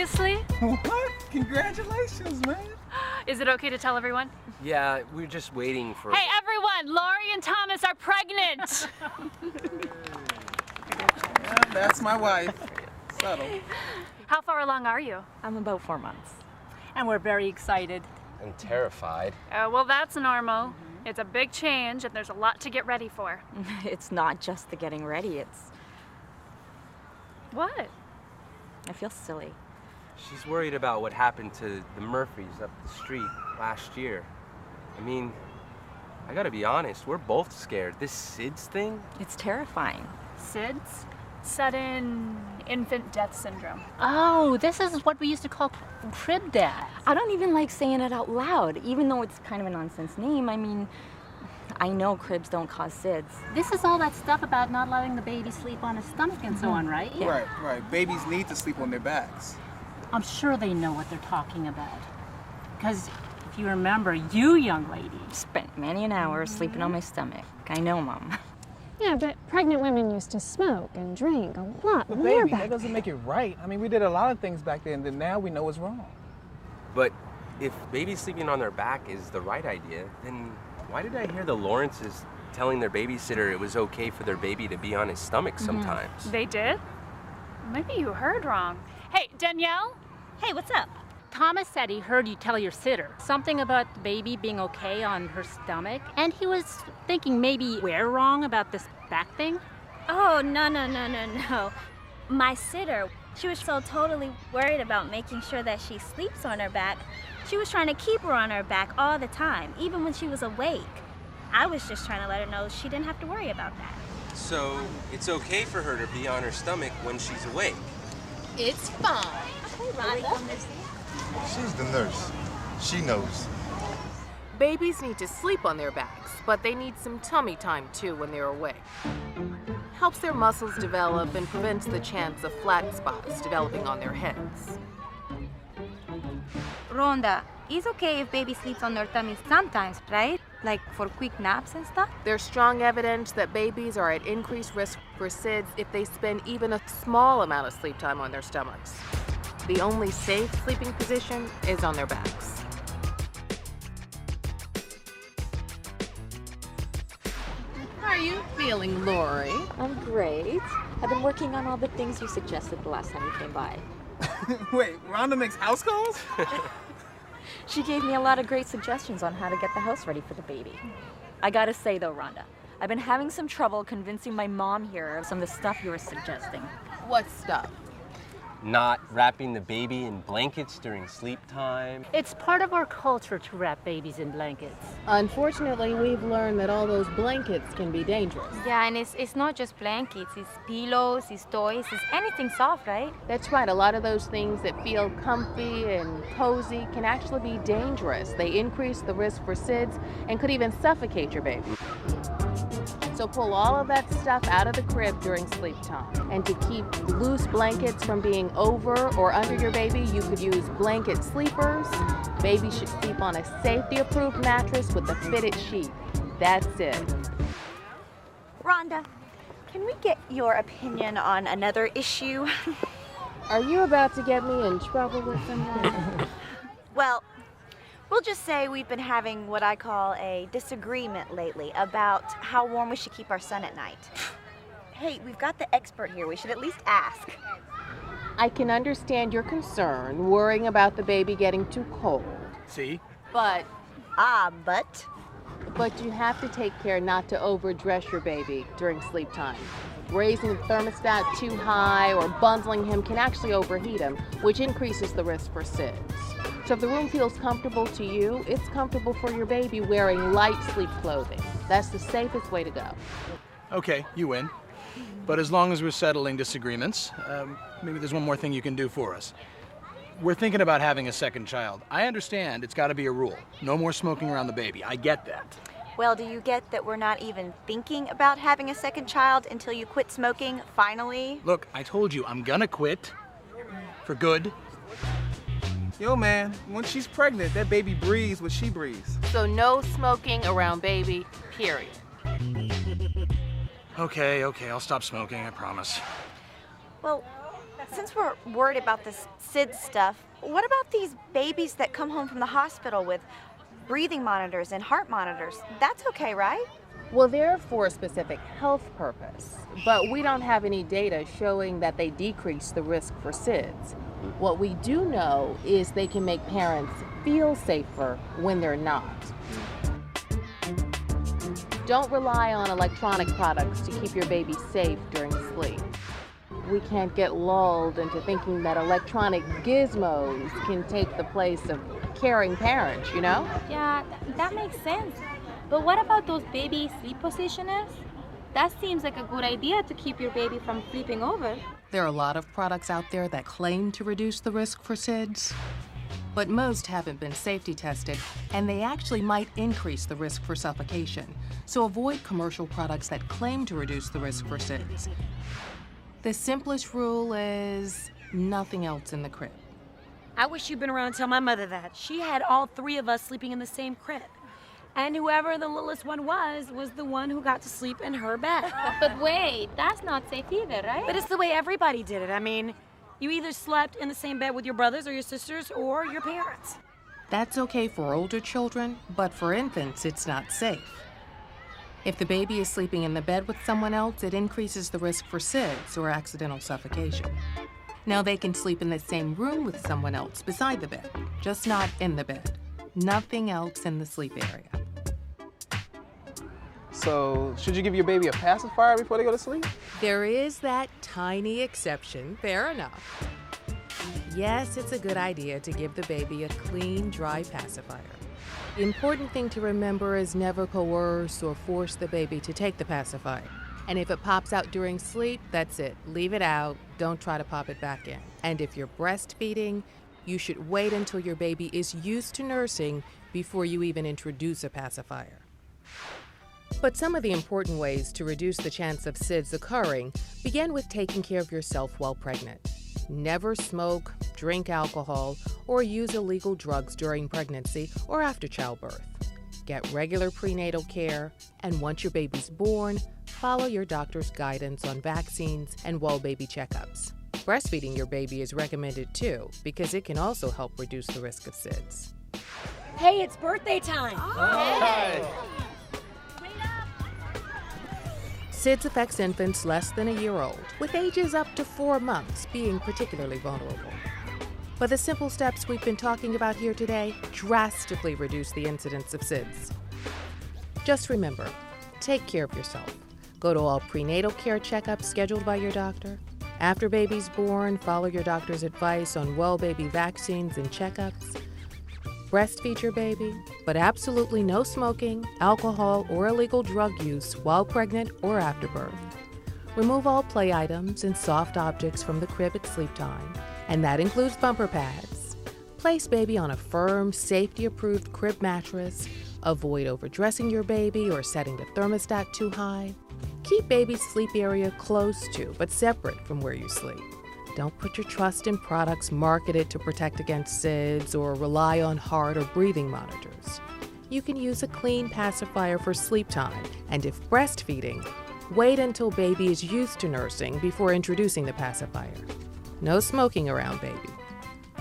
Seriously? What? Congratulations, man. Is it okay to tell everyone? Yeah, we're just waiting for... Hey, everyone! Laurie and Thomas are pregnant! Yeah, that's my wife. Subtle. How far along are you? I'm about 4 months. And we're very excited. And terrified. Well, that's normal. It's a big change, and there's a lot to get ready for. It's not just the getting ready, it's... What? I feel silly. She's worried about what happened to the Murphys up the street last year. I mean, I gotta be honest, we're both scared. This SIDS thing? It's terrifying. SIDS? Sudden infant death syndrome. Oh, this is what we used to call crib death. I don't even like saying it out loud, even though it's kind of a nonsense name. I mean, I know cribs don't cause SIDS. This is all that stuff about not letting the baby sleep on his stomach and so on, right? Yeah. Right. Babies need to sleep on their backs. I'm sure they know what they're talking about. Because if you remember, you young lady. Spent many an hour sleeping on my stomach. I know, Mom. Yeah, but pregnant women used to smoke and drink a lot But more baby, back that doesn't make it right. I mean, we did a lot of things back then that now we know is wrong. But if babies sleeping on their back is the right idea, then why did I hear the Lawrences telling their babysitter it was okay for their baby to be on his stomach sometimes? They did? Maybe you heard wrong. Hey, Danielle? Hey, what's up? Thomas said he heard you tell your sitter something about the baby being okay on her stomach, and he was thinking maybe we're wrong about this back thing. Oh, no. My sitter, she was so totally worried about making sure that she sleeps on her back. She was trying to keep her on her back all the time, even when she was awake. I was just trying to let her know she didn't have to worry about that. So it's okay for her to be on her stomach when she's awake? It's fine. Hey, Rhonda. She's the nurse. She knows. Babies need to sleep on their backs, but they need some tummy time too when they're awake. Helps their muscles develop and prevents the chance of flat spots developing on their heads. Rhonda, it's okay if baby sleeps on their tummies sometimes, right? Like for quick naps and stuff? There's strong evidence that babies are at increased risk for SIDS if they spend even a small amount of sleep time on their stomachs. The only safe sleeping position is on their backs. How are you feeling, Lori? I'm great. I've been working on all the things you suggested the last time you came by. Wait, Rhonda makes house calls? She gave me a lot of great suggestions on how to get the house ready for the baby. I gotta say though, Rhonda, I've been having some trouble convincing my mom here of some of the stuff you were suggesting. What stuff? Not wrapping the baby in blankets during sleep time. It's part of our culture to wrap babies in blankets. Unfortunately, we've learned that all those blankets can be dangerous. Yeah, and it's not just blankets, it's pillows, it's toys, it's anything soft, right? That's right. A lot of those things that feel comfy and cozy can actually be dangerous. They increase the risk for SIDS and could even suffocate your baby. So pull all of that stuff out of the crib during sleep time. And to keep loose blankets from being over or under your baby, you could use blanket sleepers. Baby should sleep on a safety-approved mattress with a fitted sheet. That's it. Rhonda, can we get your opinion on another issue? Are you about to get me in trouble with someone? Well, we'll just say we've been having what I call a disagreement lately about how warm we should keep our son at night. Hey, we've got the expert here. We should at least ask. I can understand your concern, worrying about the baby getting too cold. See? But But you have to take care not to overdress your baby during sleep time. Raising the thermostat too high or bundling him can actually overheat him, which increases the risk for SIDS. So if the room feels comfortable to you, it's comfortable for your baby wearing light sleep clothing. That's the safest way to go. Okay, you win. But as long as we're settling disagreements, maybe there's one more thing you can do for us. We're thinking about having a second child. I understand it's got to be a rule. No more smoking around the baby. I get that. well, do you get that we're not even thinking about having a second child until you quit smoking, finally? Look, I told you, I'm gonna quit. For good. Yo, man, when she's pregnant, that baby breathes what she breathes. So no smoking around baby, period. Okay, I'll stop smoking, I promise. Well, Since we're worried about this SIDS stuff, what about these babies that come home from the hospital with breathing monitors and heart monitors? That's okay, right? Well, they're for a specific health purpose, but we don't have any data showing that they decrease the risk for SIDS. What we do know is they can make parents feel safer when they're not. Don't rely on electronic products to keep your baby safe during sleep. We can't get lulled into thinking that electronic gizmos can take the place of caring parents, you know? Yeah, that makes sense. But what about those baby sleep positioners? That seems like a good idea to keep your baby from flipping over. There are a lot of products out there that claim to reduce the risk for SIDS, but most haven't been safety tested, and they actually might increase the risk for suffocation. So avoid commercial products that claim to reduce the risk for SIDS. The simplest rule is nothing else in the crib. I wish you'd been around to tell my mother that. She had all three of us sleeping in the same crib. And whoever the littlest one was the one who got to sleep in her bed. But wait, that's not safe either, right? But it's the way everybody did it. I mean, you either slept in the same bed with your brothers or your sisters or your parents. That's okay for older children, but for infants, it's not safe. If the baby is sleeping in the bed with someone else, it increases the risk for SIDS or accidental suffocation. Now they can sleep in the same room with someone else beside the bed, just not in the bed. Nothing else in the sleep area. So, should you give your baby a pacifier before they go to sleep? There is that tiny exception, fair enough. Yes, it's a good idea to give the baby a clean, dry pacifier. The important thing to remember is never coerce or force the baby to take the pacifier. And if it pops out during sleep, that's it. Leave it out. Don't try to pop it back in. And if you're breastfeeding, you should wait until your baby is used to nursing before you even introduce a pacifier. But some of the important ways to reduce the chance of SIDS occurring begin with taking care of yourself while pregnant. Never smoke, drink alcohol, or use illegal drugs during pregnancy or after childbirth. Get regular prenatal care, and once your baby's born, follow your doctor's guidance on vaccines and well baby checkups. Breastfeeding your baby is recommended too, because it can also help reduce the risk of SIDS. Hey, it's birthday time! Hey. SIDS affects infants less than a year old, with ages up to 4 months being particularly vulnerable. But the simple steps we've been talking about here today drastically reduce the incidence of SIDS. Just remember, take care of yourself. Go to all prenatal care checkups scheduled by your doctor. After baby's born, follow your doctor's advice on well baby vaccines and checkups. Breastfeed your baby, but absolutely no smoking, alcohol, or illegal drug use while pregnant or after birth. Remove all play items and soft objects from the crib at sleep time, and that includes bumper pads. Place baby on a firm, safety-approved crib mattress. Avoid overdressing your baby or setting the thermostat too high. Keep baby's sleep area close to, but separate from where you sleep. Don't put your trust in products marketed to protect against SIDS or rely on heart or breathing monitors. You can use a clean pacifier for sleep time, and if breastfeeding, wait until baby is used to nursing before introducing the pacifier. No smoking around baby.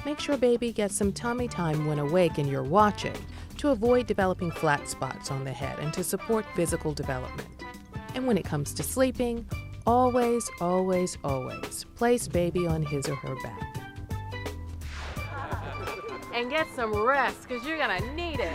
Make sure baby gets some tummy time when awake and you're watching to avoid developing flat spots on the head and to support physical development. And when it comes to sleeping, always, always, always place baby on his or her back. And get some rest, because you're gonna need it.